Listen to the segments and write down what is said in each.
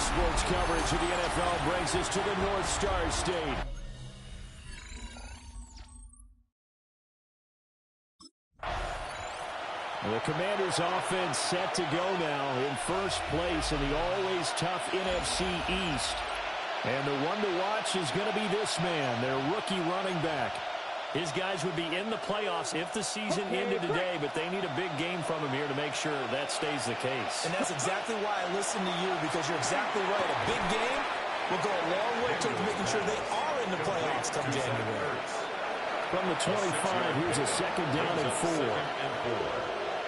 Sports coverage of the NFL brings us to the North Star State. The Commanders' offense set to go now in first place in the always tough NFC East. And the one to watch is going to be this man, their rookie running back. His guys would be in the playoffs if the season ended today, but they need a big game from him here to make sure that stays the case. And that's exactly why I listen to you, because you're exactly right. A big game will go a long way towards making sure they are in the playoffs come January. From the 25, here's a second down and 4.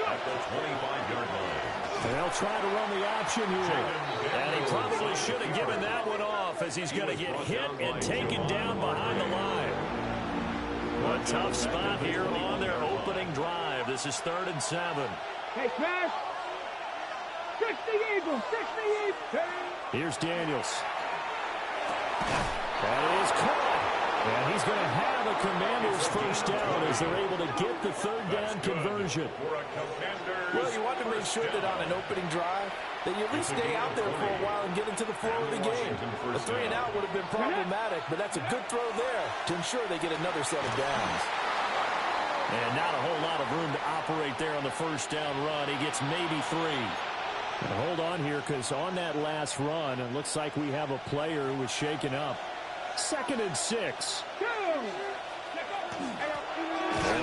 At the 25-yard line. They'll try to run the option here. And he probably should have given that one off, as he's going to get hit and taken down behind the line. A tough spot here on their opening drive. This is 3rd and 7. Hey, Chris. 60 Eagles. 60 Eagles. Here's Daniels. That is caught. And he's going to have a Commanders first down as they're able to get the 3rd down conversion. Well, you want to make sure that on an opening drive that you at least stay out there for a while and get into the flow of the game. A 3 and out would have been problematic, but that's a good throw there to ensure they get another set of downs. And not a whole lot of room to operate there on the first down run. He gets maybe 3. Now hold on here, because on that last run, it looks like we have a player who was shaken up. 2nd and 6. And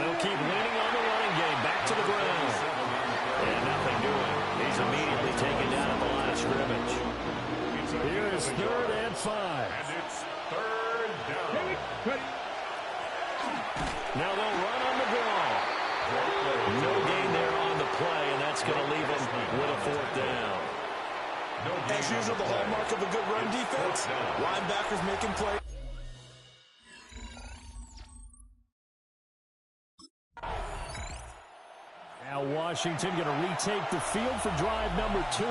they'll keep leaning on the running game. Back to the ground. And nothing doing. He's immediately taken down at the line of scrimmage. Here is 3rd and 5. And it's 3rd down. Now they'll run on the ball. No gain there on the play, and that's going to leave him with a 4th down. As usual, the hallmark of a good run defense, linebackers making plays. Now Washington going to retake the field for drive number 2.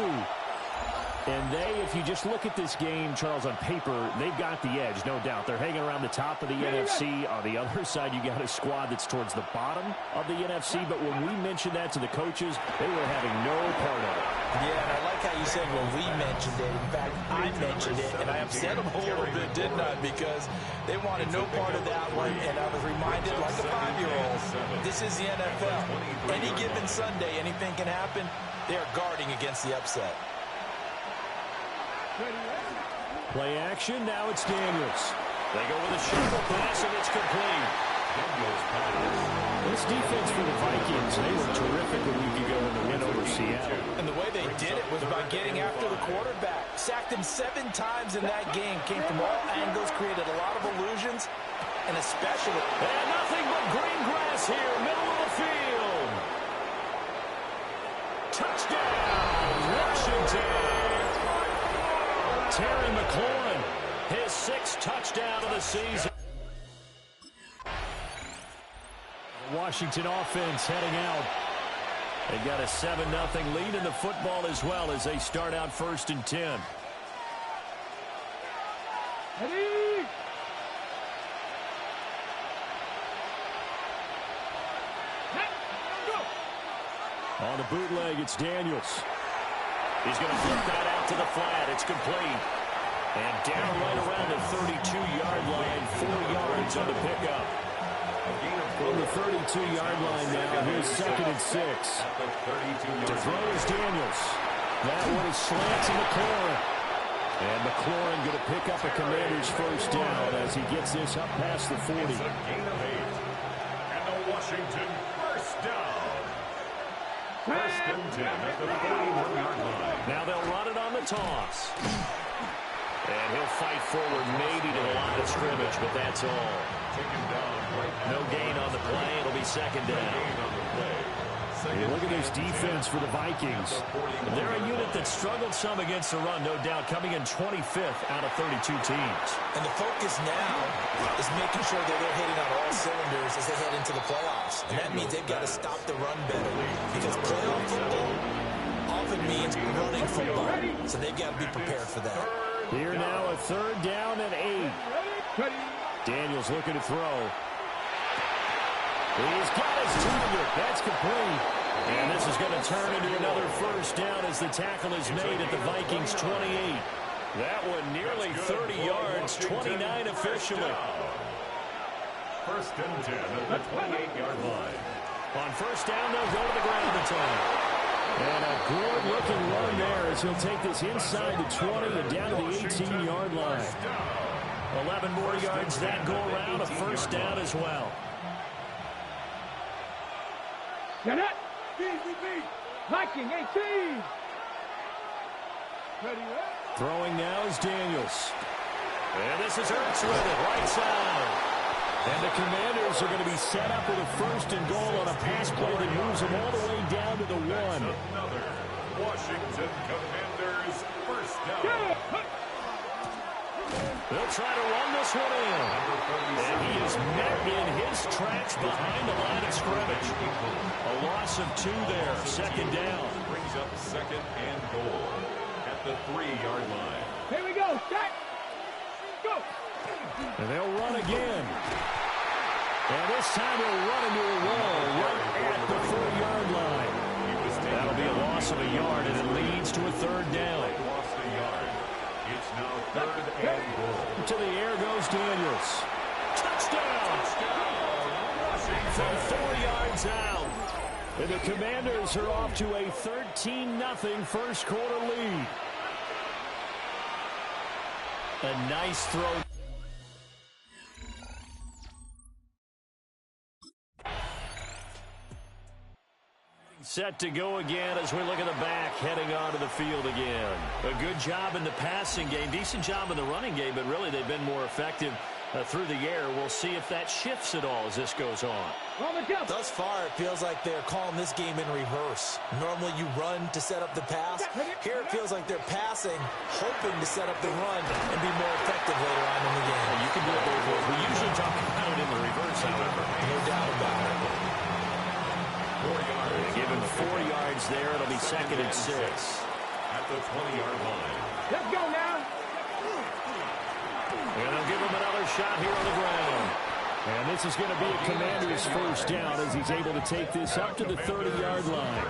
And they, if you just look at this game, Charles, on paper, they've got the edge, no doubt. They're hanging around the top of the NFC. On the other side, you got a squad that's towards the bottom of the NFC. But when we mentioned that to the coaches, they were having no part of it. Yeah, and I like how you said when we mentioned it. In fact, I mentioned it, and I upset them a little bit, didn't I? Because they wanted no part of that one, and I was reminded, like a 5-year-old, this is the NFL. Any given Sunday, anything can happen. They are guarding against the upset. Play action, now it's Daniels. They go with a shovel pass, and it's complete. This defense for the Vikings, they were terrific a week ago in the win over Seattle. And the way they did it was by getting after the quarterback. Sacked him 7 times in that game. Came from all angles, created a lot of illusions, and especially... And nothing but green grass here, middle of the field. Touchdown, Washington. Terry McLaurin, his 6th touchdown of the season. Washington offense heading out. They've got a 7-0 lead in the football as well as they start out 1st and 10. Ready? On the bootleg, it's Daniels. He's going to flip that out to the flat. It's complete. And down right around the 32-yard line, 4 yards on the pickup. From the 32-yard line now, here's 2nd and 6. To throw is Daniels. That one is slants to McLaurin. And McLaurin going to pick up a Commander's first down as he gets this up past the 40. It's a gain of 8. And the Washington first down. 1st and 10 at the 41-yard line. Now they'll run it on the toss. And he'll fight forward maybe to the line of scrimmage, but that's all. No gain on the play. It'll be 2nd down. Look at this defense for the Vikings. They're a unit that struggled some against the run, no doubt, coming in 25th out of 32 teams. And the focus now is making sure that they're hitting on all cylinders as they head into the playoffs. And that means they've got to stop the run better. Because playoff football often means running football. So they've got to be prepared for that. Here now, a 3rd down and 8. Daniels looking to throw. He's got his target. That's complete. And this is going to turn into another first down as the tackle is made at the Vikings 28. That one nearly 30 yards, 29 officially. First and 10 at the 28-yard line. On first down, they'll go to the ground this time. And a good-looking run there as he'll take this inside the 20 and down to the 18-yard line. 11 more yards that go around, a first down as well. Get it. Viking 18. Throwing now is Daniels. And this is Ertz with it, right side. And the Commanders are going to be set up with a first and goal on a pass play that moves them all the way down to the 1. Another Washington Commanders first down. They'll try to run this one in. And he is met in his tracks behind the line of scrimmage. A loss of 2 there, second down. Brings up second and goal at the 3-yard line. Here we go. Set. Go. And they'll run again. And this time they'll run into a wall right at the 4-yard line. That'll be a loss of a yard, and it leads to a third down. Lost a yard. It's now third and goal. To the air goes Daniels. Touchdown! From 4 yards out. And the Commanders are off to a 13-0 first quarter lead. A nice throw. Set to go again as we look at the back, heading onto the field again. A good job in the passing game, decent job in the running game, but really they've been more effective through the air. We'll see if that shifts at all as this goes on. Thus far, it feels like they're calling this game in reverse. Normally you run to set up the pass. Here it feels like they're passing, hoping to set up the run and be more effective later on in the game. You can do it both ways. We usually talk about it in the reverse, however. No doubt about it. 4 yards. Give him 4 yards there. It'll be second and 6. At the 20-yard line. Let's go now. And they'll give him another shot here on the ground. And this is going to be a Commander's first down as he's able to take this up to the 30-yard line.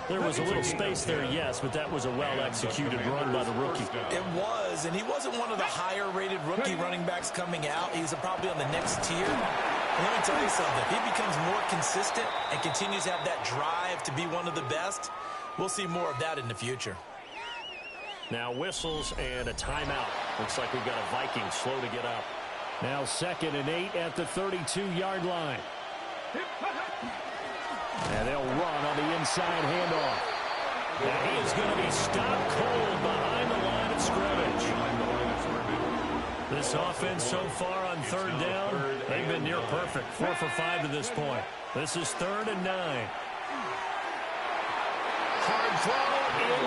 There was a little space there, yes, but that was a well-executed run by the rookie. It was, and he wasn't one of the higher-rated rookie running backs coming out. He's probably on the next tier. And let me tell you something. If he becomes more consistent and continues to have that drive to be one of the best, we'll see more of that in the future. Now whistles and a timeout. Looks like we've got a Viking slow to get up. Now 2nd and 8 at the 32-yard line. And they'll run on the inside handoff. And he is going to be stopped cold behind the line of scrimmage. This offense so far on third down, they've been near perfect. 4 for 5 to this point. This is 3rd and 9. Hard throw,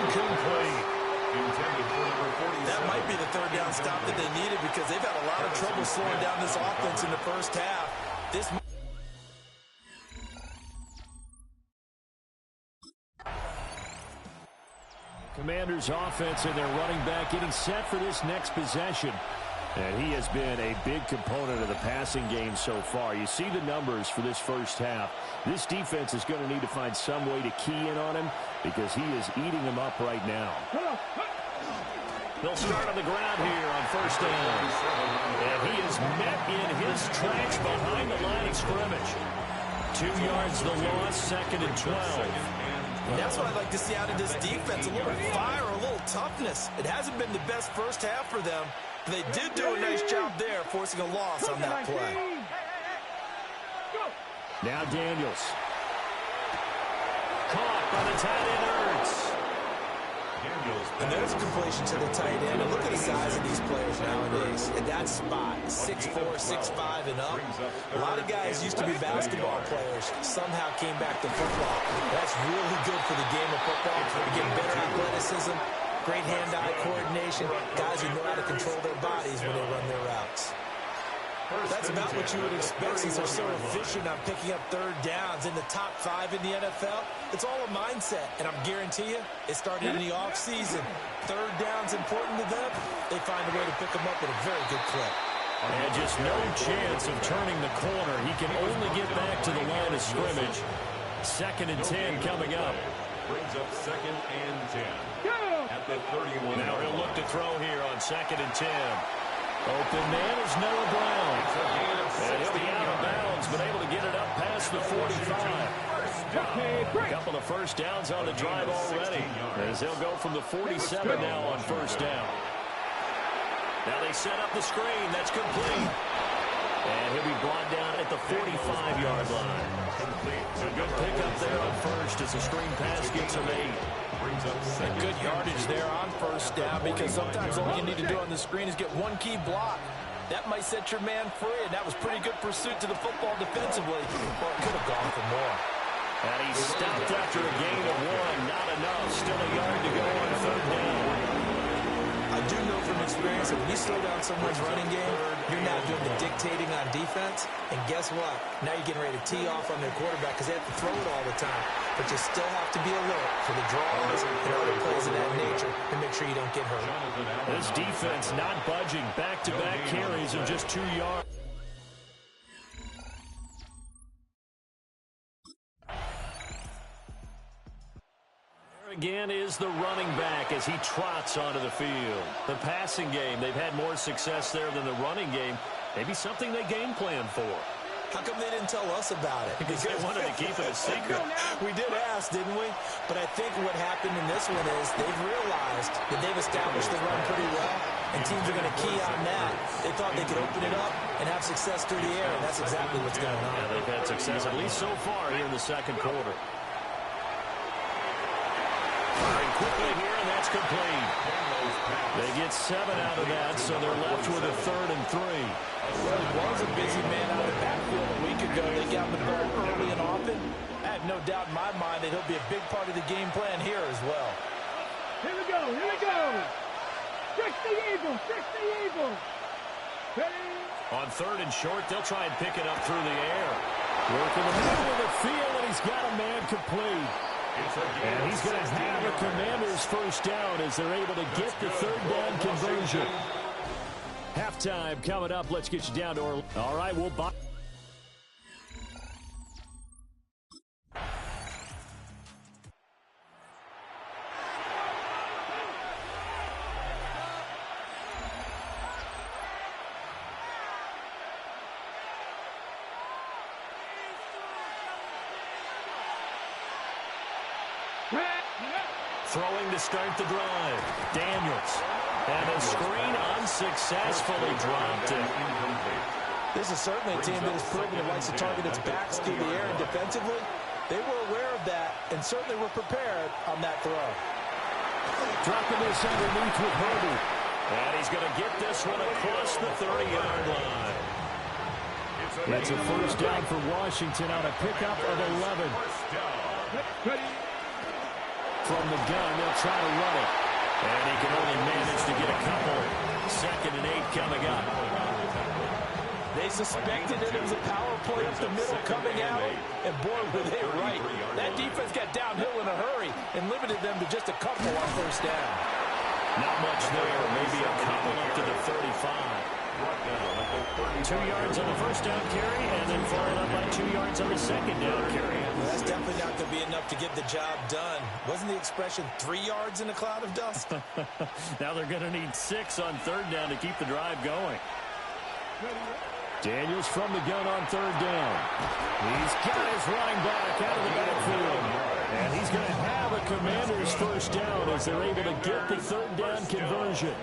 incomplete. That might be the third down stop that they needed because they've had a lot of trouble slowing down this offense in the first half. This Commanders offense and their running back getting set for this next possession. And he has been a big component of the passing game so far. You see the numbers for this first half. This defense is going to need to find some way to key in on him because he is eating them up right now. They'll start on the ground here on first down. And he is met in his tracks behind the line of scrimmage. 2 yards the loss, 2nd and 12. That's what I'd like to see out of this defense. A little fire, a little toughness. It hasn't been the best first half for them. But they did do a nice job there, forcing a loss on that play. Now Daniels. Caught by the tight end Ertz. And there's a completion to the tight end. And look at the size of these players nowadays. At that spot, 6'4", 6'5", and up. A lot of guys used to be basketball players. Somehow came back to football. That's really good for the game of football. You get better athleticism, great hand-eye coordination. Guys who know how to control their bodies when they run their routes. That's about what you would expect since they're so efficient on picking up third downs in the top 5 in the NFL. It's all a mindset, and I'm guarantee you, it started in the offseason. Third down's important to them. They find a way to pick them up at a very good clip. And just no chance of turning the corner. He can only get back to the line of scrimmage. 2nd and 10 coming up. Brings up 2nd and 10. Go! At the 31. Now he'll look to throw here on 2nd and 10. Open man is Noah Brown. And he'll be out of bounds, but able to get it up past the 45. A couple of first downs on the drive already, as they'll go from the 47 now on first down. Now they set up the screen. That's complete. And he'll be brought down at the 45-yard line. A good pickup there on first as the screen pass gets a made. A good yardage there on first down, because sometimes all you need to do on the screen is get one key block. That might set your man free, and that was pretty good pursuit to the football defensively. Well, it could have gone for more. And he stopped after a gain of 1. Not enough. Still a yard to go on third down. I do know from experience that when you slow down someone's running game, you're now doing the dictating on defense. And guess what? Now you're getting ready to tee off on their quarterback because they have to throw it all the time. But you still have to be alert for the draws and other plays of that nature and make sure you don't get hurt. This defense not budging. Back-to-back carries of just 2 yards. Again is the running back as he trots onto the field. The passing game, they've had more success there than the running game. Maybe something they game plan for. How come they didn't tell us about it? Because they wanted to keep it a secret. We did ask, didn't we? But I think what happened in this one is they've realized that they've established the run pretty well, and teams are going to key on that. They thought they could open it up and have success through the air, and that's exactly what's going on. Yeah, they've had success at least so far here in the second quarter. Firing quickly here, and that's complete. They get 7 out of that, so they're left with a 3rd and 3. Well, it was a busy man out of the backfield a week ago. They got the ball early and often. I have no doubt in my mind that he'll be a big part of the game plan here as well. Here we go, here we go. Trick the Eagle, trick the Eagle. Ready? On 3rd and short, they'll try and pick it up through the air. Work in the middle of the field, and he's got a man complete. And he's going to have a Commanders first down as they're able to get the 3rd down conversion. Halftime coming up. Let's get you down to Orlando. All right, we'll buy. Throwing to start the drive. Daniels. And a screen unsuccessfully dropped it. This is certainly a team that has proven it likes to target its backs through the air, and defensively, they were aware of that and certainly were prepared on that throw. Dropping this underneath with Herbert. And he's going to get this one across the 30-yard line. It's a first down for Washington on a pickup of 11. From the gun, they'll try to run it. And he can only manage to get a couple. 2nd and 8 coming up. They suspected that it was a power play up the middle coming out, and boy, were they right. That defense got downhill in a hurry and limited them to just a couple on first down. Not much there, maybe a couple up to the 35. 2 yards on the first down carry, and then followed up by 2 yards on the second down carry. Well, that's definitely not going to be enough to get the job done. Wasn't the expression 3 yards in a cloud of dust? Now they're going to need 6 on 3rd down to keep the drive going. Daniels from the gun on 3rd down. He's got his running back out of the backfield. And he's going to have a Commanders first down as they're able to get the 3rd down conversion.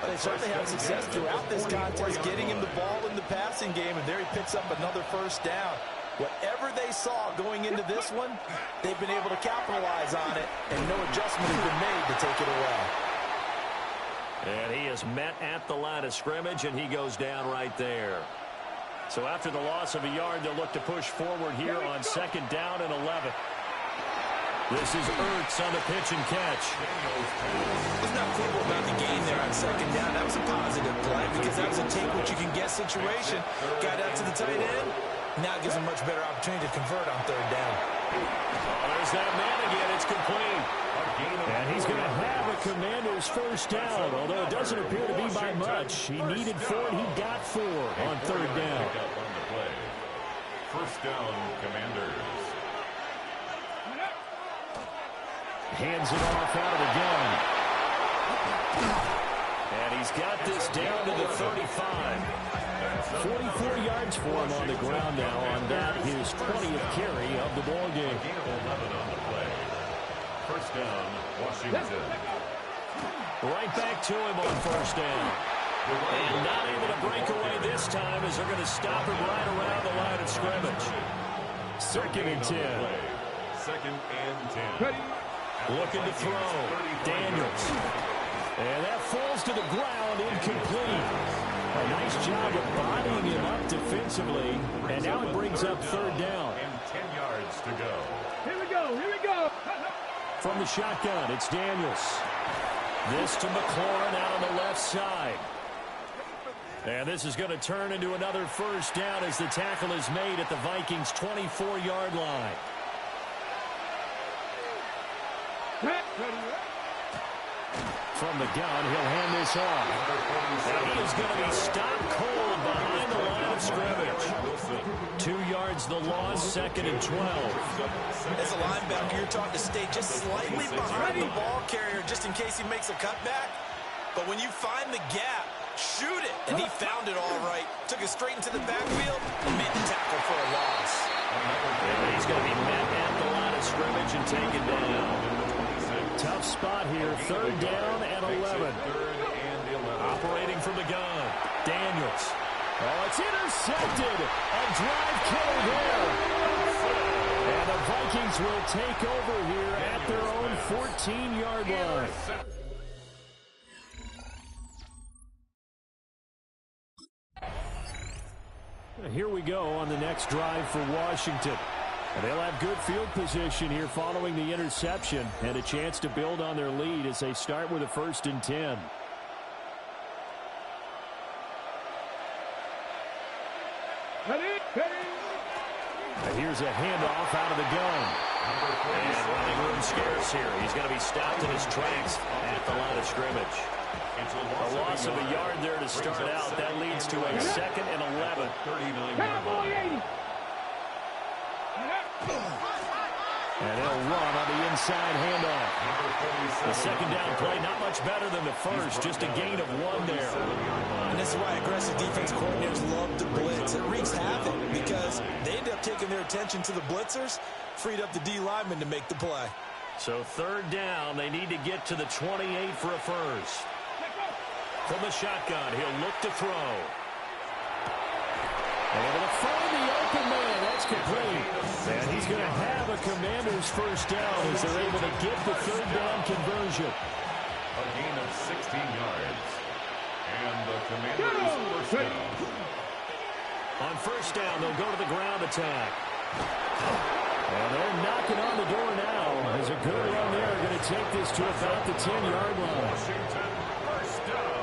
But they certainly had success throughout this contest, getting him the ball in the passing game, and there he picks up another first down. Whatever they saw going into this one, they've been able to capitalize on it, and no adjustment has been made to take it away. And he is met at the line of scrimmage, and he goes down right there. So after the loss of a yard, they'll look to push forward here on 2nd down and 11. This is Ertz on the pitch and catch. There's not quibble about the gain there on 2nd down. That was a positive play because that was a take-what-you-can-get situation. Got out to the tight end. Now it gives him a much better opportunity to convert on 3rd down. Oh, there's that man again. It's complete. And he's going to have a Commanders first down, although it doesn't appear to be by much. He needed 4, and he got 4 on 3rd down. First down, Commanders. Hands it off out of the gun. And he's got this down to the 35. 44 yards for him on the ground now on that, his 20th carry of the ball game. Gain of 11 on the play. First down, Washington. Right back to him on first down. And not able to break away this time as they're going to stop him right around the line of scrimmage. Second and 10. Second and 10. Looking to throw. Daniels. And that falls to the ground, incomplete. A nice job of bodying him up defensively. And now it brings up third down. And 10 yards to go. Here we go, here we go. From the shotgun, it's Daniels. This to McLaurin out on the left side. And this is going to turn into another first down as the tackle is made at the Vikings' 24-yard line. From the gun, he'll hand this off. And he is going to be stopped cold behind the line of scrimmage. 2 yards the loss, second and 12. As a linebacker, you're taught to stay just slightly behind the ball carrier just in case he makes a cutback. But when you find the gap, shoot it. And he found it all right. Took it straight into the backfield and made the tackle for a loss. And he's going to be met at the line of scrimmage and taken down. Tough spot here, third down and 11. Operating from the gun, Daniels. Oh, it's intercepted. A drive killer there. And the Vikings will take over here at their own 14-yard line. Here we go on the next drive for Washington. And they'll have good field position here following the interception and a chance to build on their lead as they start with a 1st and 10. And here's a handoff out of the gun. And running room scarce here. He's going to be stopped in his tracks at the line of scrimmage. A loss of a yard there to start out. That leads to a 2nd and 11. And they'll run on the inside handoff. The second down play, not much better than the first, just a gain of 1 there. And this is why aggressive defense coordinators love to blitz. It wreaks havoc because they end up taking their attention to the blitzers, freed up the D lineman to make the play. So third down, they need to get to the 28 for a first. From the shotgun, he'll look to throw. Able to find the open man. That's complete. And he's going to have a Commander's first down as they're able to get the third down conversion. A gain of 16 yards. And the Commander's first down. On first down, they'll go to the ground attack. And they're knocking on the door now. As a good run there, going to take this to about the 10-yard line. Washington, first down.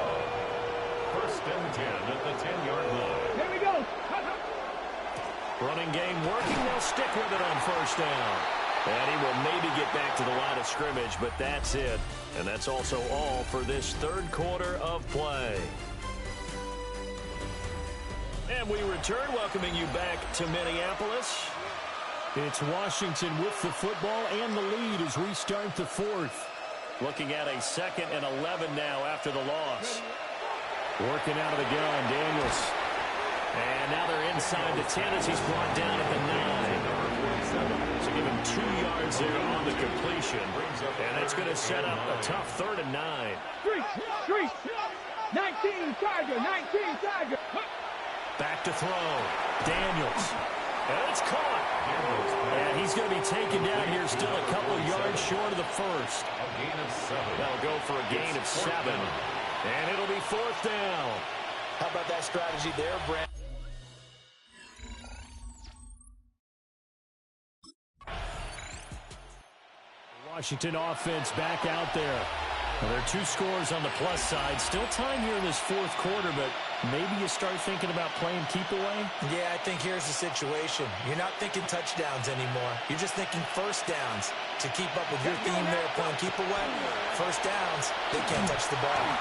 First and 10 at the 10-yard line. Here we go. Running game working. They'll stick with it on first down. And he will maybe get back to the line of scrimmage, but that's it. And that's also all for this third quarter of play. And we return, welcoming you back to Minneapolis. It's Washington with the football and the lead as we start the fourth. Looking at a 2nd and 11 now after the loss. Working out of the gun, Daniels. And now they're inside the 10 as he's brought down at the 9. So give him 2 yards there on the completion. And that's going to set up a tough 3rd and 9. Street. 19 Tiger. Back to throw. Daniels. And it's caught. And he's going to be taken down here, still a couple yards short of the first. A gain of 7. That'll go for a gain of 7. And it'll be 4th down. How about that strategy there, Brent? Washington offense back out there. Well, there are 2 scores on the plus side. Still time here in this fourth quarter, but maybe you start thinking about playing keep away? Yeah, I think here's the situation. You're not thinking touchdowns anymore. You're just thinking first downs. To keep up with your theme there, playing keep away, first downs, they can't touch the ball.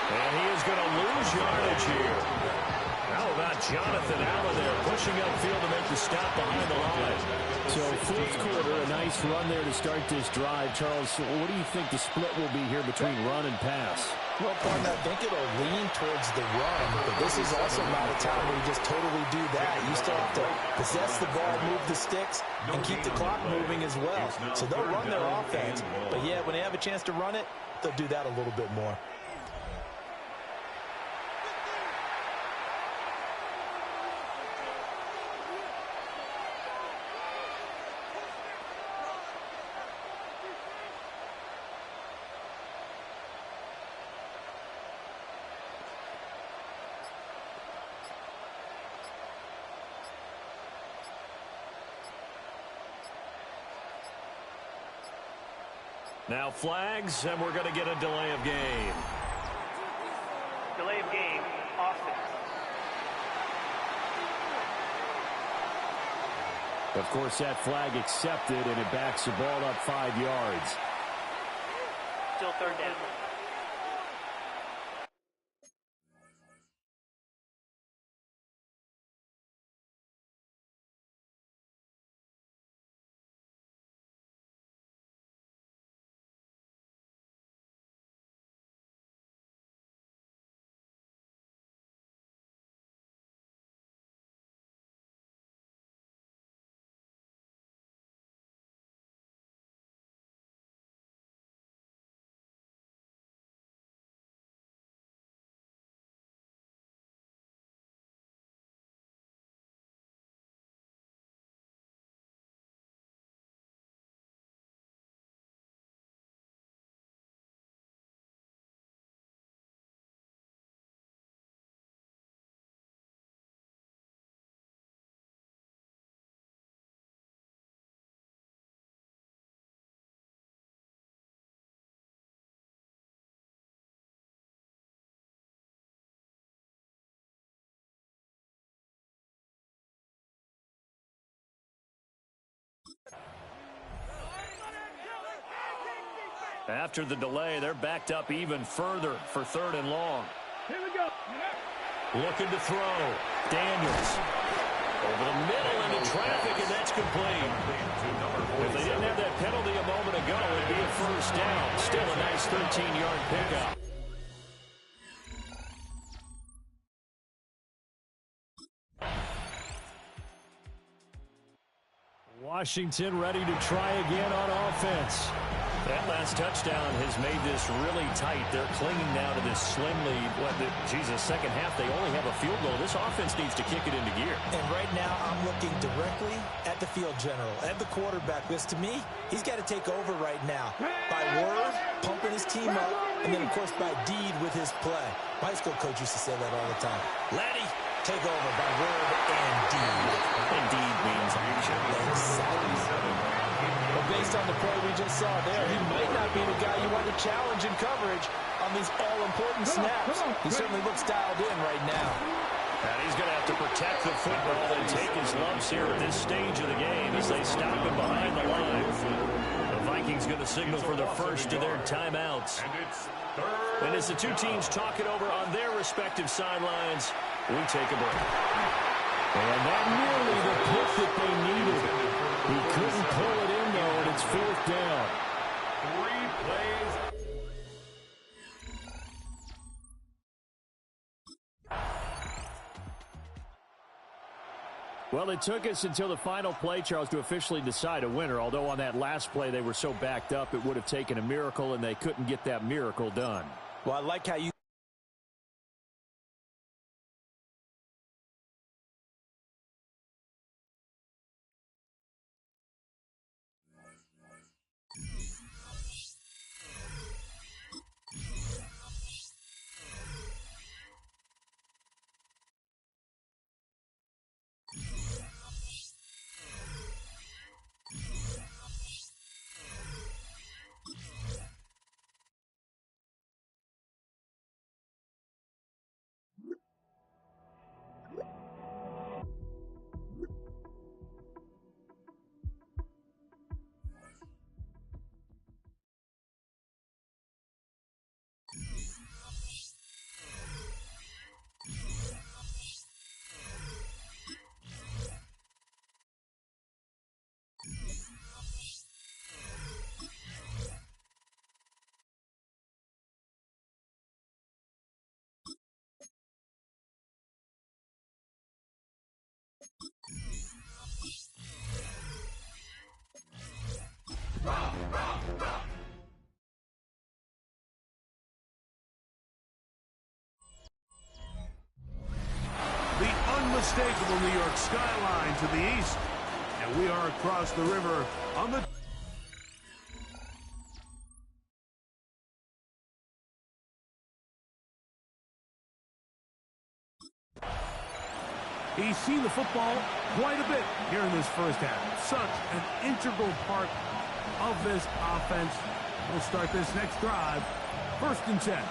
And he is going to lose yardage here. How about Jonathan Allen there pushing upfield to make the stop behind the line? So fourth quarter, a nice run there to start this drive. Charles, what do you think the split will be here between run and pass? Well, partner, I think it'll lean towards the run, but this is also not a time where you just totally do that. You still have to possess the ball, move the sticks, and keep the clock moving as well. So they'll run their offense, but yeah, when they have a chance to run it, they'll do that a little bit more. Now flags, and we're going to get a delay of game. Delay of game, offense. Of course, that flag accepted, and it backs the ball up 5 yards. Still third down. After the delay, they're backed up even further for third and long. Here we go. Looking to throw. Daniels. Over the middle into traffic, and that's complete. If they didn't have that penalty a moment ago, it'd be a first down. Still a nice 13-yard pickup. Washington ready to try again on offense. That last touchdown has made this really tight. They're clinging now to this slim lead. Second half, they only have a field goal. This offense needs to kick it into gear. And right now, I'm looking directly at the field general, at the quarterback. Because to me, he's got to take over right now. By word, pumping his team up, and then, of course, by deed with his play. My high school coach used to say that all the time. Laddie, take over by word and deed. And deed means action. Well, based on the play we just saw there, he might not be the guy you want to challenge in coverage on these all-important snaps. He certainly looks dialed in right now. And he's going to have to protect the football and take his lumps here at this stage of the game as they stop him behind the line. The Vikings going to signal for the first of their timeouts. And as the two teams talk it over on their respective sidelines, we take a break. And that nearly the pick that they needed. He couldn't pull it in, though, and it's fourth down. 3 plays. Well, it took us until the final play, Charles, to officially decide a winner, although on that last play they were so backed up it would have taken a miracle, and they couldn't get that miracle done. Well, I like how you unmistakable New York skyline to the east. And we are across the river on the... He's seen the football quite a bit here in this first half. Such an integral part of this offense. We'll start this next drive. 1st and 10.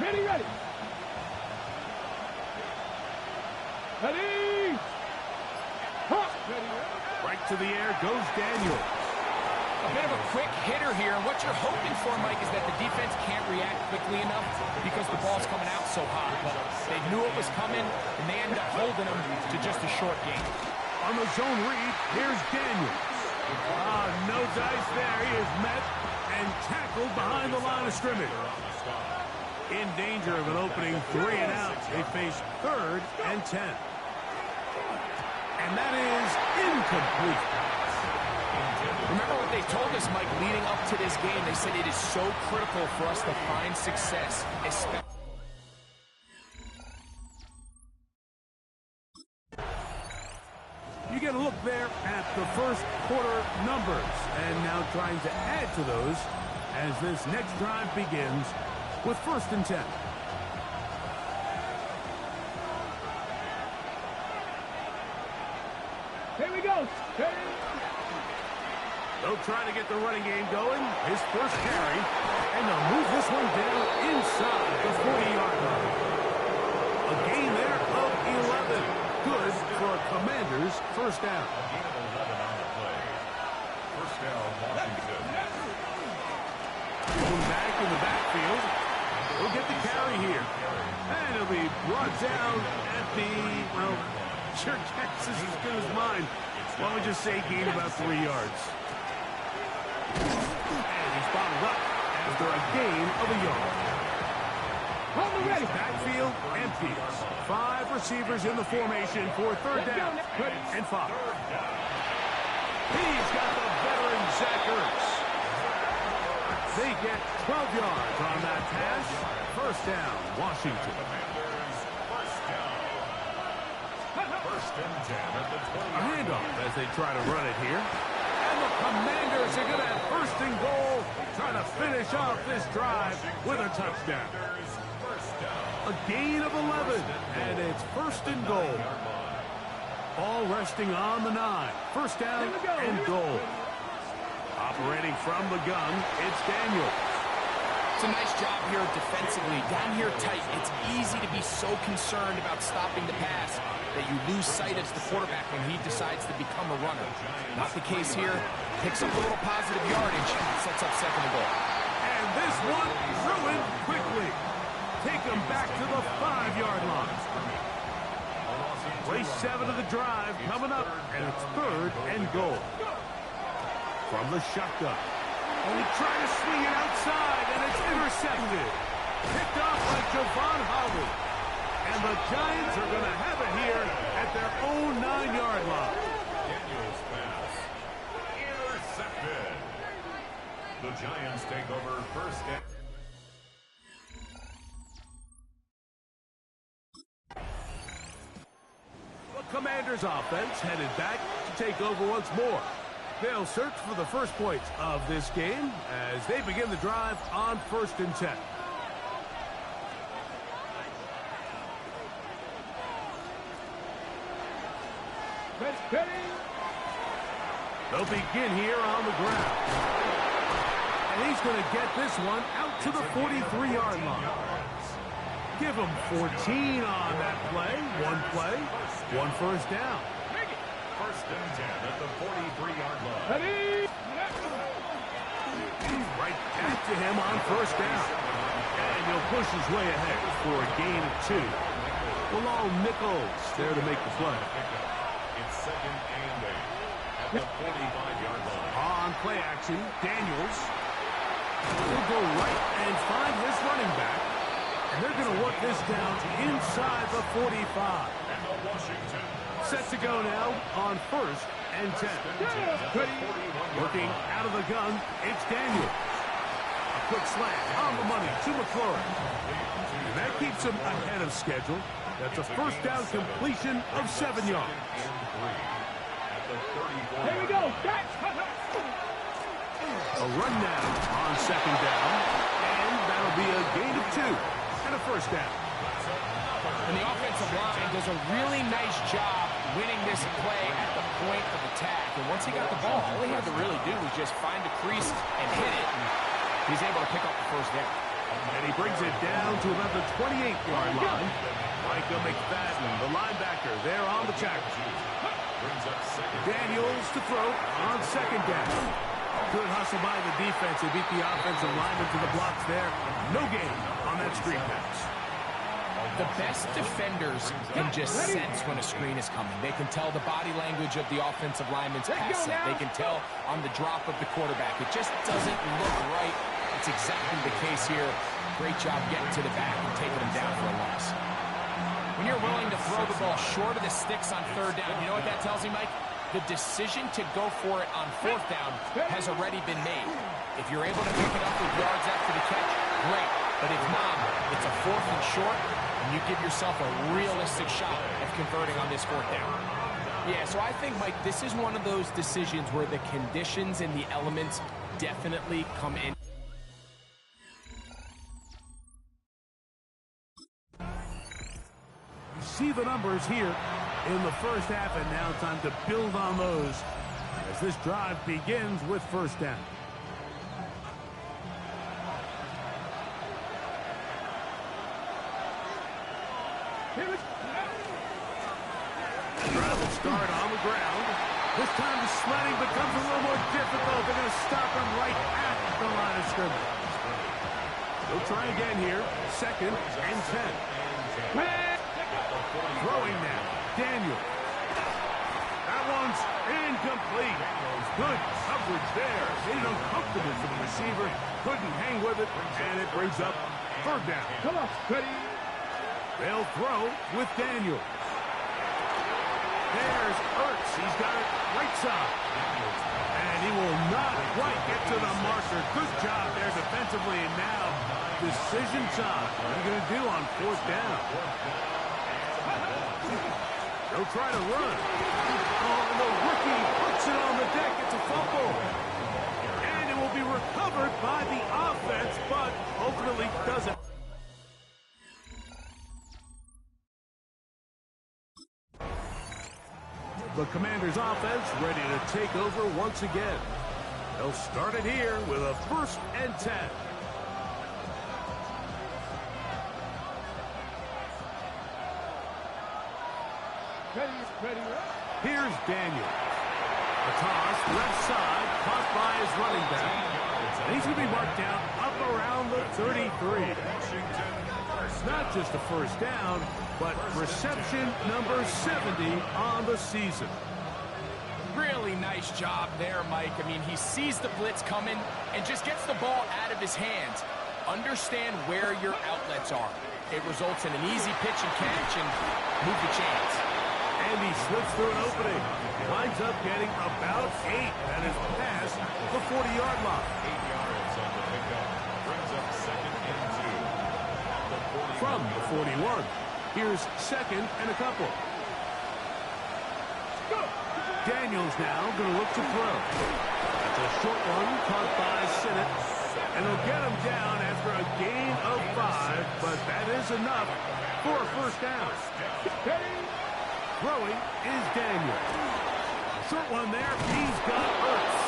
Ready, ready. Ready. Right to the air goes Daniel. A bit of a quick hitter here. And what you're hoping for, Mike, is that the defense can't react quickly enough because the ball's coming out so hot. But they knew it was coming, and they ended up holding them to just a short game. On the zone read, here's Daniel. No dice there. He is met and tackled behind the line of scrimmage. In danger of an opening 3 and out. They face 3rd and 10. And that is incomplete. Remember what they told us, Mike, leading up to this game. They said it is so critical for us to find success, especially... You get a look there at the first quarter numbers, and now trying to add to those as this next drive begins with 1st and 10. Here we go. They'll try to get the running game going. His first carry, and they'll move this one down inside the 40-yard line. A gain there of 11. Good for a Commanders' first down. A gain of 11 on the play. First down, Washington. Going back in the backfield. He'll get the carry here. And he'll be brought down at the, well, your guess is as good as mine. Why don't we just say gain about 3 yards. And he's bottled up after a gain of a yard. Hold the ready. Backfield empty. 5 receivers in the formation for 3rd down and 5. He's got the veteran Zach Ertz. They get 12 yards on that pass. 1st down, Washington. First down. 1st and 10 at the 20. A handoff as they try to run it here. And the Commanders are going to have 1st and goal, trying to finish off this drive with a touchdown. A gain of 11, and it's 1st and goal. All resting on the 9. 1st down and goal. Operating from the gun, it's Daniel. It's a nice job here defensively. Down here tight, it's easy to be so concerned about stopping the pass that you lose sight of the quarterback when he decides to become a runner. Not the case here. Picks up a little positive yardage, sets up 2nd and goal. And this one ruined quickly. Take them back to the 5-yard line. Race 7 of the drive coming up, and it's 3rd and goal. From the shotgun. And he tried to swing it outside, and it's intercepted. Picked off by Javon Holly. And the Giants are going to have it here at their own 9-yard line. Daniel's pass. Intercepted. The Giants take over 1st down. The Commanders' offense headed back to take over once more. They'll search for the first points of this game as they begin the drive on 1st and 10. They'll begin here on the ground. And he's going to get this one out to the 43-yard line. Give him 14 on that play. One 1st down. 1st and 10 at the 43-yard line. Ready. Right back to him on 1st down. And he'll push his way ahead for a gain of 2. Well, Nichols there to make the play. It's 2nd and 8 at the 45-yard line. On play action, Daniels will go right and find his running back. And they're going to work this down inside the 45. And the Washington. Set to go now on 1st and 10. Working out of the gun, it's Daniel. quick slant on the money to McLaurin. And that keeps him ahead of schedule. That's a first down completion of 7 yards. Here we go. A run now on second down. And that'll be a gain of 2 and a first down. And the offensive line does a really nice job winning this play at the point of attack. And once he got the ball, all he had to really do was just find a crease and hit it. And he's able to pick up the first down. And he brings it down to about the 28-yard line. Micah McFadden, the linebacker, there on the tackle. Daniels to throw on second down. Good hustle by the defense. They beat the offensive lineman to the blocks there. No gain on that screen pass. The best defenders can just sense when a screen is coming. They can tell the body language of the offensive lineman's pass set. They can tell on the drop of the quarterback. It just doesn't look right. It's exactly the case here. Great job getting to the back and taking him down for a loss. When you're willing to throw the ball short of the sticks on third down, you know what that tells me, Mike? The decision to go for it on fourth down has already been made. If you're able to pick it up with yards after the catch, great. But if not, it's a fourth and short, and you give yourself a realistic shot of converting on this fourth down. Yeah, so I think, Mike, this is one of those decisions where the conditions and the elements definitely come in. You see the numbers here in the first half, and now time to build on those as this drive begins with first down. Drive will start on the ground. This time the sledding becomes a little more difficult. They're going to stop him right at the line of scrimmage. They'll try again here. Second and 10. Throwing now. Daniel. That one's incomplete. Good coverage there. Made it uncomfortable for the receiver. Couldn't hang with it, and it brings up third down. Come on, Cuddy. They'll throw with Daniel. There's Ertz. He's got it right side. And he will not quite get to the marker. Good job there defensively. And now, decision time. What are you going to do on fourth down? They'll try to run. Oh, the rookie puts it on the deck. It's a fumble. And it will be recovered by the offense, but ultimately doesn't. The Commanders' offense ready to take over once again. They'll start it here with a first and 10. Here's Daniel. A toss, left side, caught by his running back. And he's going to be marked down up around the 33. Not just a first down, but reception number 70 on the season. Really nice job there, Mike. I mean, he sees the blitz coming and just gets the ball out of his hands. Understand where your outlets are. It results in an easy pitch and catch and move the chains. And he slips through an opening. Winds up getting about 8. That is past the 40-yard line. 8 yards on the pickup. Brings up second and 2. From the 41. Here's second and a couple. Daniels now going to look to throw. That's a short one caught by Sinnott. And he'll get him down after a gain of 5, but that is enough for a first down. Throwing is Daniel. Short one there. He's got Ertz.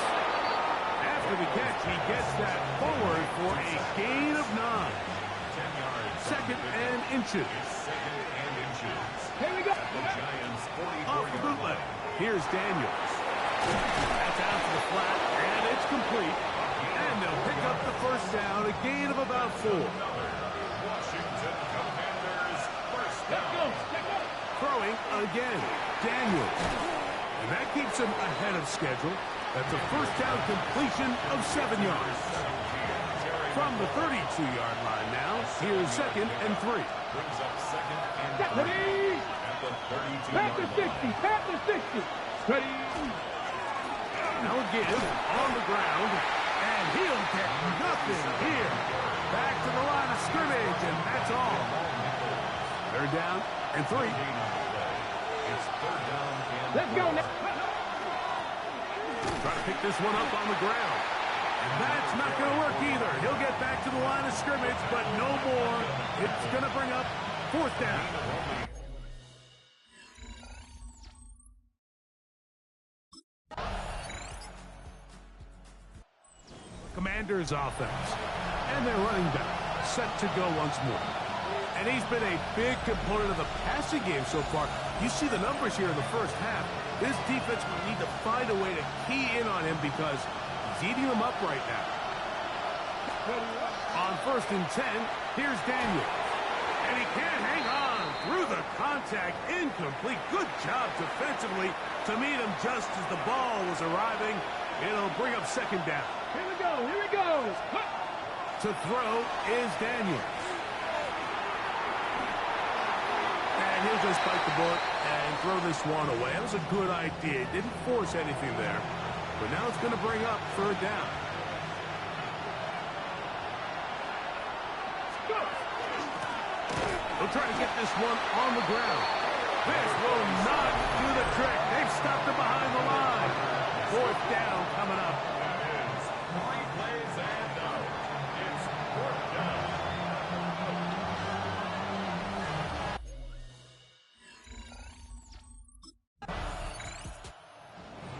After the catch, he gets that forward for a gain of 9. 10 yards. Second and inches. Second and inches. Here we go. Giants 44 Off the bootleg. Here's Daniels. That's out to the flat, and it's complete. And they'll pick up the first down, a gain of about 4. Washington Commanders first down. Throwing again, Daniels. And that keeps him ahead of schedule. That's a first down completion of 7 yards. From the 32-yard line now, here's second and 3. Brings up second and 3 at the 32-yard line. Pat the 60. Ready. Now a give on the ground, and he'll get nothing here. Back to the line of scrimmage, and that's all. Third down and 3. It's third down and Let's go now. Try to pick this one up on the ground. And that's not going to work either. He'll get back to the line of scrimmage, but no more. It's going to bring up 4th down. Commanders offense. And their running back set to go once more. And he's been a big component of the passing game so far. You see the numbers here in the first half. This defense will need to find a way to key in on him because he's eating them up right now. On 1st and 10, here's Daniel. And he can't hang on through the contact. Incomplete. Good job defensively to meet him just as the ball was arriving. It'll bring up 2nd down. Here we go. Here we go. To throw is Daniel. And he'll just bite the bullet and throw this one away. That was a good idea. Didn't force anything there. But now it's going to bring up 3rd down. They'll try to get this one on the ground. This will not do the trick. They've stopped it behind the line. 4th down coming up. 3 plays and out. It's 4th down.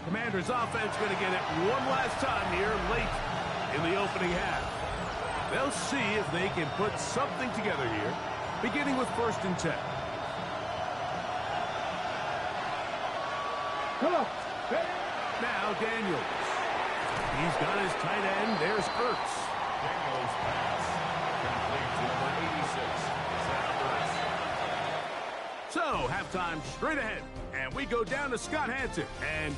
Commanders offense going to get it one last time here late in the opening half. They'll see if they can put something together here, beginning with 1st and 10. Come on. Now Daniels. He's got his tight end. There's Ertz. Daniels pass. Complete to number 86. Zach Ertz. So, halftime straight ahead. And we go down to Scott Hanson. And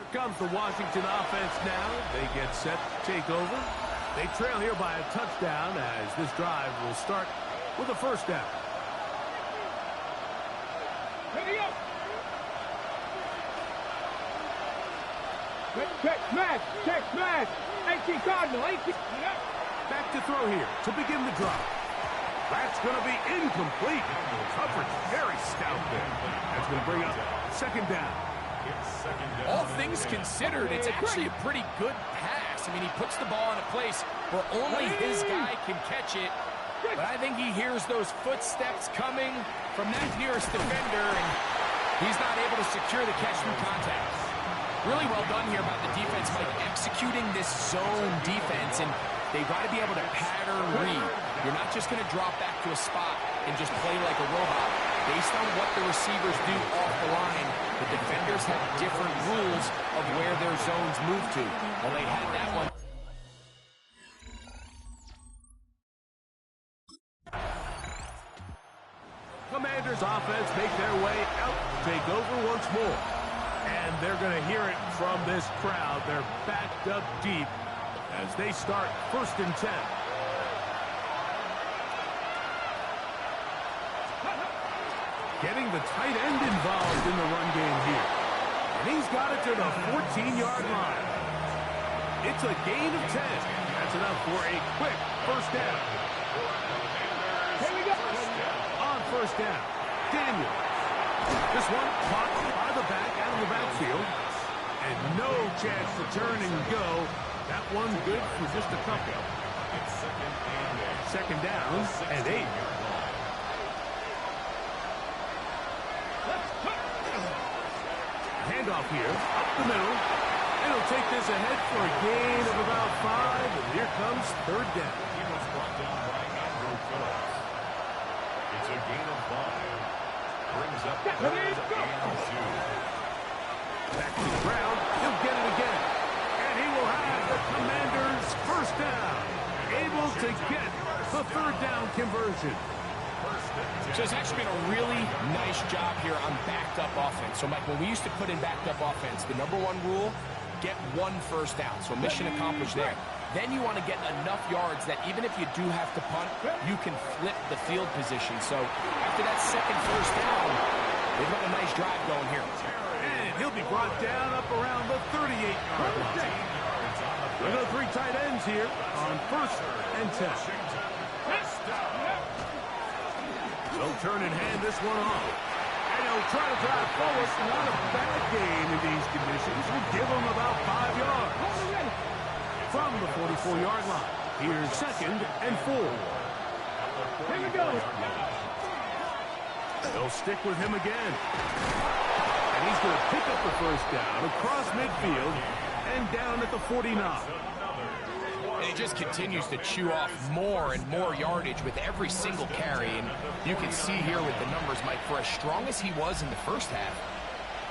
here comes the Washington offense now. They get set to take over. They trail here by a touchdown as this drive will start with a 1st down. Ready up. Check, smash. 18 Cardinal, 18. Back to throw here to begin the drive. That's going to be incomplete. Coverage very stout there. That's going to bring up 2nd down. All things considered, it's actually a pretty good pass. I mean, he puts the ball in a place where only his guy can catch it. But I think he hears those footsteps coming from that nearest defender, and he's not able to secure the catch through contact. Really well done here about the defense, Mike, executing this zone defense, and they've got to be able to pattern read. You're not just going to drop back to a spot and just play like a robot. Based on what the receivers do off the line, the defenders have different rules of where their zones move to. Well, they had that one. Commanders offense make their way out, take over once more. And they're going to hear it from this crowd. They're backed up deep as they start 1st and 10. Getting the tight end involved in the run game here. And he's got it to the 14-yard line. It's a gain of 10. That's enough for a quick 1st down. Here we go. On 1st down, Daniel. This one caught by the back out of the backfield. And no chance to turn and go. That one good for just a couple. 2nd down and 8. Handoff here, up the middle. And he'll take this ahead for a gain of about 5. And here comes 3rd down. He was brought down by Andrew Phillips. It's a gain of 5. Brings up 3rd and 2. Back to the ground. He'll get it again. And he will have the Commanders' 1st down. Able to get the 3rd down conversion. So it's actually been a really nice job here on backed-up offense. So, Mike, when we used to put in backed-up offense, the #1 rule, get 1 1st down. So mission accomplished there. Then you want to get enough yards that even if you do have to punt, you can flip the field position. So after that 2nd 1st down, they've got a nice drive going here. And He'll be brought down up around the 38-yard line. We've got 3 tight ends here on 1st and 10. They'll turn and hand this one off. And he'll try to drive forward. Not a bad game in these conditions. We'll give him about 5 yards. From the 44-yard line, here's 2nd and 4. Here we go. They'll stick with him again. And he's going to pick up the 1st down across midfield and down at the 49. And he just continues to chew off more and more yardage with every single carry. And you can see here with the numbers, Mike, for as strong as he was in the first half,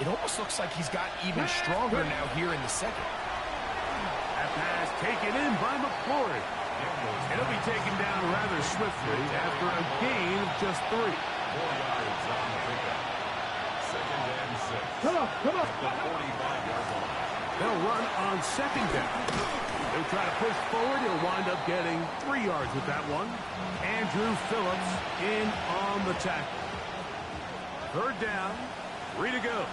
it almost looks like he's got even stronger now here in the second. That pass taken in by McClory. It'll be taken down rather swiftly after a gain of just 3. 4 yards on the pickup. 2nd and 6. Come on, come on. The 45-yard line. They'll run on 2nd down. They'll try to push forward. He'll wind up getting 3 yards with that one. Andrew Phillips in on the tackle. 3rd down. 3 to go.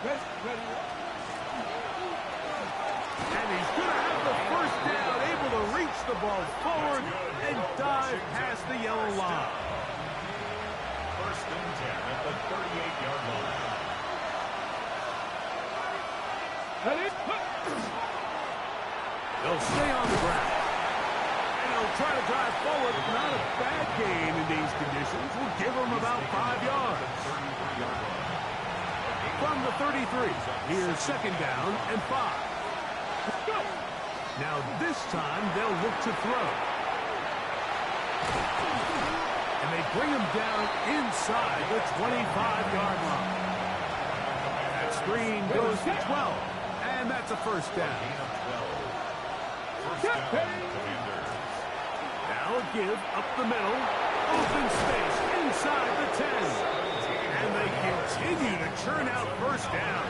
Ready. And he's going to have the 1st down, able to reach the ball forward and dive past the yellow line. 1st and 10 at the 38-yard line. Ready. They'll stay on the ground. And he'll try to drive forward. Not a bad gain in these conditions. We'll give him about 5 yards. From the 33, here's 2nd down and 5. Now this time they'll look to throw. And they bring him down inside the 25-yard line. That screen goes to 12. And that's a 1st down. Now a give up the middle. Open space inside the 10. And they continue to churn out 1st down.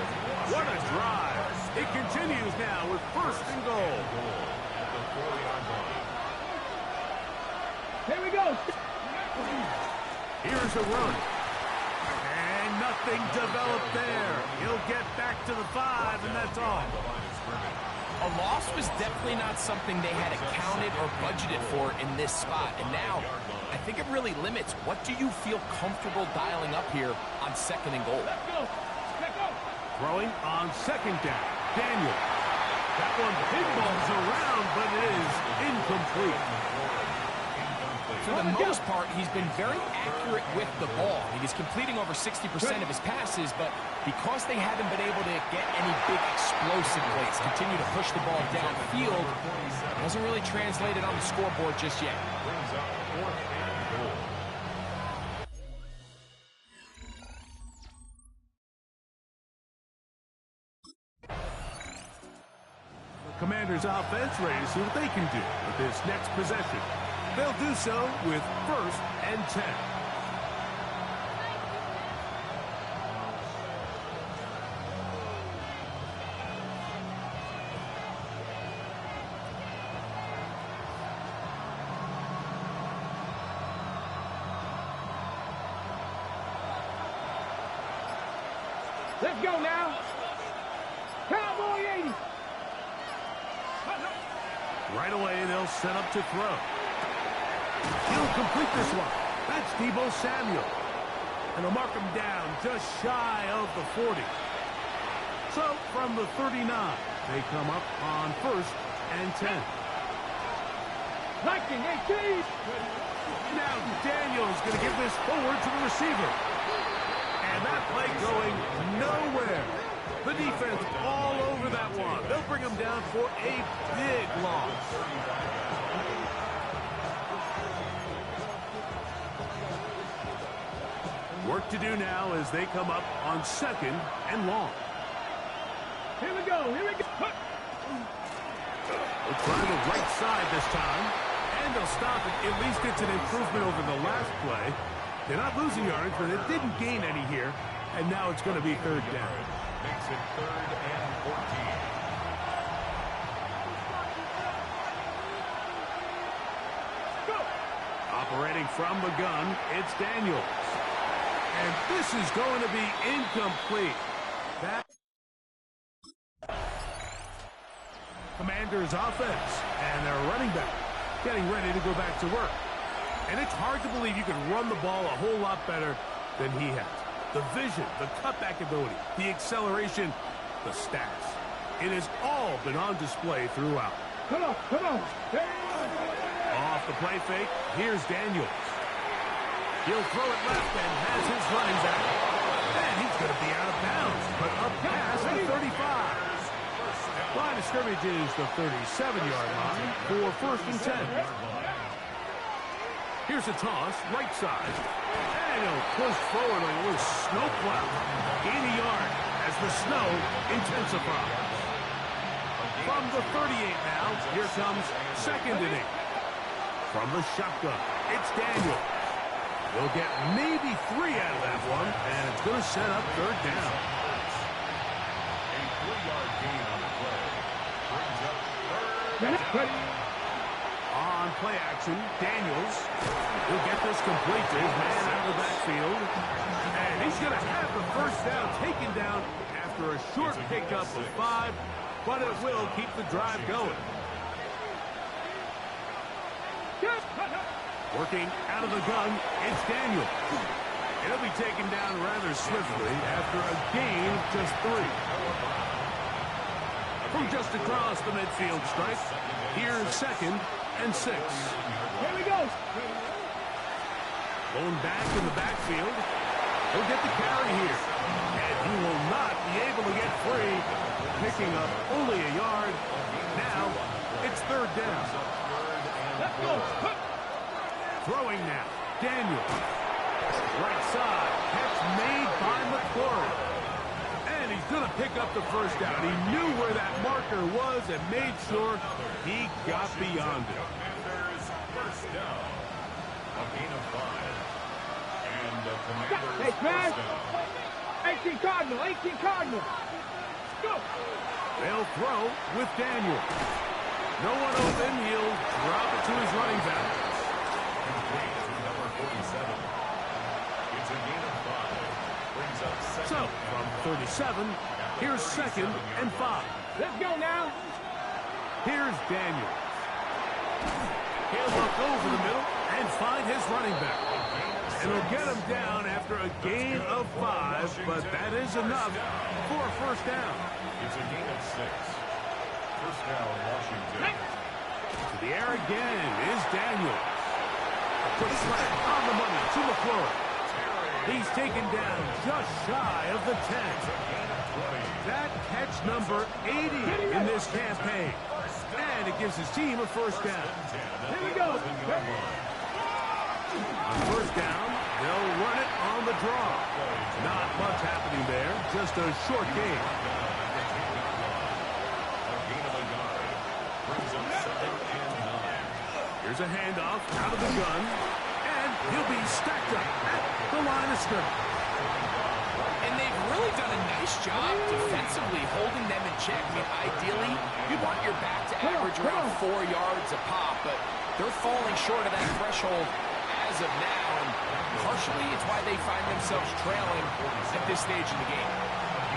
What a drive. It continues now with 1st and goal. Here we go. Here's a run. And nothing developed there. He'll get back to the 5, and that's all. A loss was definitely not something they had accounted or budgeted for in this spot. And now, I think it really limits what do you feel comfortable dialing up here on 2nd and goal. Let's go. Throwing on 2nd down. Daniel. That one pinballs around, but it is incomplete. For the most part, he's been very accurate with the ball. He's completing over 60% of his passes, but because they haven't been able to get any big explosive plays, continue to push the ball downfield, hasn't really translated on the scoreboard just yet. Brings up 4th and goal. Commanders offense ready to see what they can do with this next possession. They'll do so with 1st and 10. Let's go now. Cowboy 80. Right away, they'll set up to throw. He'll complete this one. That's Deebo Samuel. And they'll mark him down just shy of the 40. So, from the 39, they come up on 1st and 10. Liking 18. Now Daniel's going to give this forward to the receiver. And that play going nowhere. The defense all over that one. They'll bring him down for a big loss. Work to do now as they come up on 2nd and long. Here we go. Here we go. They'll try the right side this time. And they'll stop it. At least it's an improvement over the last play. They're not losing yards, but it didn't gain any here. And now it's going to be 3rd down. Makes it 3rd and 14. Operating from the gun, it's Daniels. And this is going to be incomplete. Commanders offense, and their running back getting ready to go back to work. And it's hard to believe you can run the ball a whole lot better than he has. The vision, the cutback ability, the acceleration, the stats. It has all been on display throughout. Come on, come on. Off the play fake, here's Daniels. He'll throw it left and has his running back. And he's going to be out of bounds, but up past the 35. Line of scrimmage is the 37-yard line for 1st and 10. Here's a toss, right side. And he'll push forward like a little snow cloud. Gain a yard as the snow intensifies. From the 38 now, here comes 2nd and 8. From the shotgun, it's Daniel. He'll get maybe 3 out of that one, and it's going to set up 3rd down. A 3-yard gain on the play. Brings up 3rd. On play action, Daniels will get this complete to his man out of the backfield. And he's going to have the 1st down taken down after a short pickup of 5, but it will keep the drive going. Working out of the gun, it's Daniel. It'll be taken down rather swiftly after a gain of just 3. From just across the midfield stripe, here's 2nd and 6. Here we go. Going back in the backfield. He'll get the carry here. And he will not be able to get free. Picking up only a yard. Now, it's 3rd down. Let's go. Throwing now. Daniel. Right side. Catch made by McClory. And he's going to pick up the 1st down. He knew where that marker was and made sure he got beyond it. Commanders 1st down. A gain of 5. And the Commanders Hey, man. 1st down. 18 Cardinal, 18 Cardinal. Go. They'll throw with Daniel. No one open. He'll drop it to his running back. Complete to number 47. It's a gain of 5. Brings up 2nd. So, from 37, here's 2nd and 5. Let's go now. Here's Daniel. He'll look over the middle and find his running back. And he'll get him down after a gain of 5, but that is enough for a 1st down. It's a gain of 6. 1st down, Washington. To the air again is Daniel. A quick slant on the money to McClory. He's taken down just shy of the 10. That catch number 80 in this campaign. And it gives his team a 1st down. Here we go. On 1st down, they'll run it on the draw. Not much happening there, just a short gain. Here's a handoff out of the gun, and he'll be stacked up at the line of scrimmage. And they've really done a nice job defensively holding them in check. I mean, ideally, you want your back to average around 4 yards a pop, but they're falling short of that threshold as of now, and partially it's why they find themselves trailing at this stage in the game.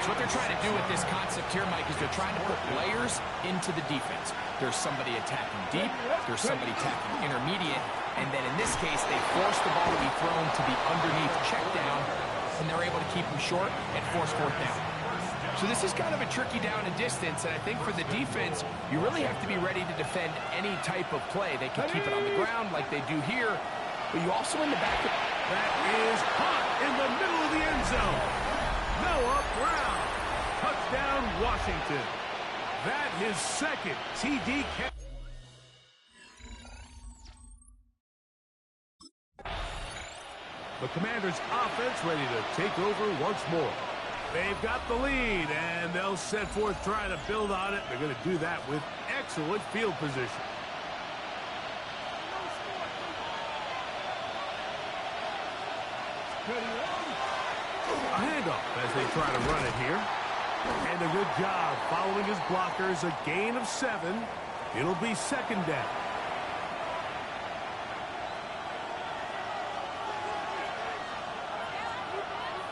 So what they're trying to do with this concept here, Mike, is they're trying to put layers into the defense. There's somebody attacking deep, there's somebody attacking intermediate, and then in this case, they force the ball to be thrown to the underneath check down, and they're able to keep them short and force 4th down. So this is kind of a tricky down and distance, and I think for the defense, you really have to be ready to defend any type of play. They can keep it on the ground like they do here, but you also in the back. That is caught in the middle of the end zone. Noah Brown. Touchdown, Washington. That his 2nd TD catch. The Commanders' offense ready to take over once more. They've got the lead, and they'll set forth trying to build on it. They're going to do that with excellent field position. A handoff as they try to run it here. And a good job following his blockers. A gain of 7. It'll be 2nd down.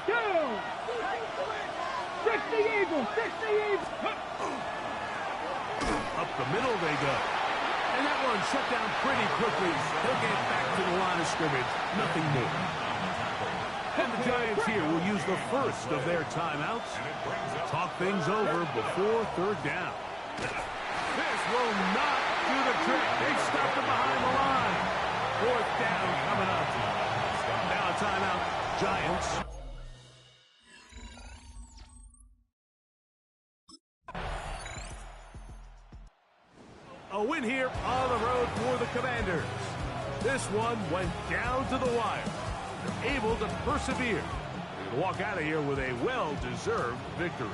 Go! 60 Eagles! 60 Eagles! A the middle they go. And that one shut down pretty quickly. They'll get back to the line of scrimmage. Nothing more. And the Giants here will use the first of their timeouts. Talk things over before third down. This will not do the trick. They stopped him behind the line. Fourth down coming up. Now a timeout. Giants. A win here on the road for the Commanders. This one went down to the wire. They're able to persevere and walk out of here with a well-deserved victory.